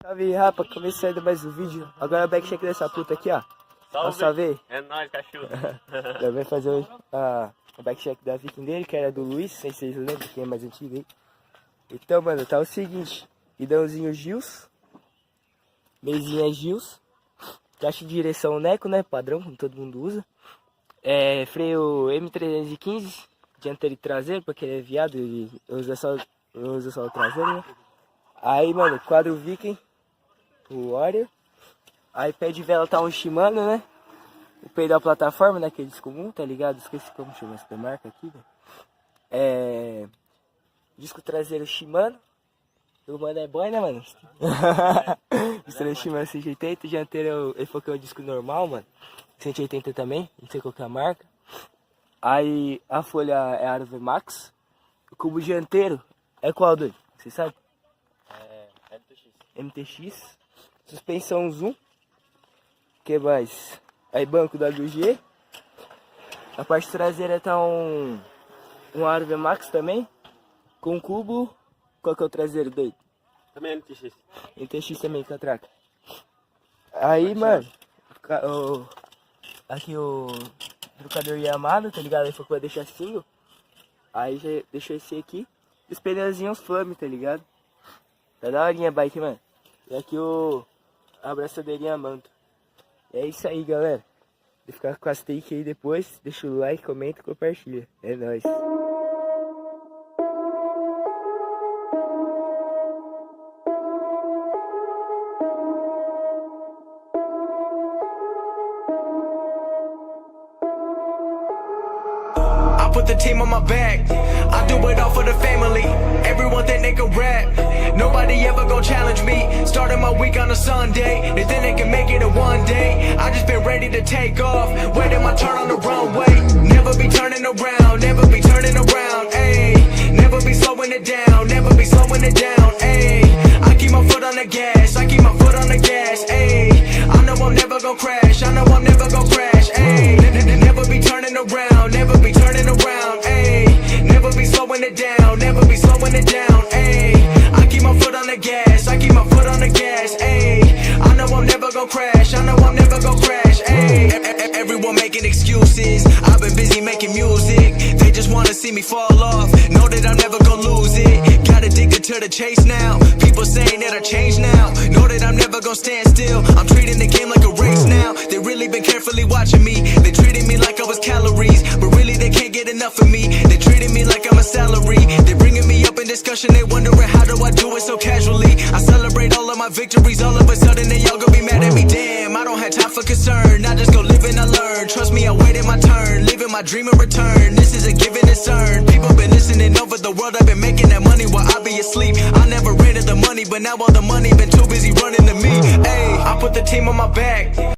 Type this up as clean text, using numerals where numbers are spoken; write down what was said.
Salve, rapa, começando mais um vídeo. Agora o backcheck dessa puta aqui, ó. Salve. É nóis, cachorro. Eu vou fazer o backcheck da Viking dele, que era do Luiz, não sei se vocês lembram, quem é mais antigo aí. Então, mano, tá o seguinte. Guidãozinho Gils. Mesinha Gils. Caixa de direção Neco, né? Padrão, como todo mundo usa. Freio M315, dianteiro e traseiro, porque ele é viado, ele usa só o traseiro, né? Aí, mano, quadro Viking, o Warrior. Aí pé de vela tá um Shimano, né? O pé da plataforma, né? Aqueles comum, tá ligado? Esqueci como chama essa marca aqui, velho. Disco traseiro Shimano. O mano é boy, né, mano? Disco traseiro Shimano 180, dianteiro ele falou que é o disco normal, mano. 180 também, não sei qual que é a marca. Aí a folha é Aro VMAX. O cubo dianteiro é qual, doido? Você sabe? MTX. Suspensão Zoom. Que mais? Aí banco WG. A parte traseira tá um Aro VMAX também. Com cubo. Qual que é o traseiro, doido? Também é MTX. MTX também, catraca. Aí, mano. Aqui o trocador Yamaha, tá ligado? Ele falou que vai deixar single. Aí já deixou esse aqui. Os pneuzinhos Flame, tá ligado? Tá da horinha a bike, mano. E aqui a abraçadeirinha manto. É isso aí, galera. Vou ficar com as take aí depois. Deixa o like, comenta e compartilha. É nóis. I put the team on my back. I do it all for the family. Everyone think they can rap. Nobody ever gon' challenge me. Starting my week on a Sunday. They think they can make it in one day. I just been ready to take off. Waiting my turn on the runway. Never be turning around. Never be turning around. Ayy. Never be slowing it down. Never be slowing it down. Ayy. I keep my foot on the gas. I keep my foot on the gas. Ayy. I know I'm never gon' crash. I know I'm never gon' crash. Ayy. Never be turning around. Never be turning around. Ayy. Never be slowing it down. Never be slowing it down. Ayy. I keep my foot on the gas. I keep my foot on the gas. Ayy. I know I'm never gon' crash. I know I'm never gon' crash. Ayy. Everyone making excuses. I've been busy making music. They just wanna see me fall off. Know that I'm never gon' lose it. Got addicted to the chase now. People saying that I changed now. Know that I'm never gon' stand still. I'm treating the game like a race now. They really been carefully watching me. They treated me like I was calories, but really they can't get enough of me. They treated me like I'm a salary. They bringing me up in discussion. They wondering how do I do it so casually. I celebrate all of my victories. All of a sudden they all gon' be mad at me. Damn, I don't have time for concern. I just go live and I learn. Trust me, I waited my turn. Living my dream in return. This is a give and it's earned. People been listening over the world. I've been making that money while I be asleep. I never ran to the money, but now all the money been too busy running to me. Ayy, I put the team on my back.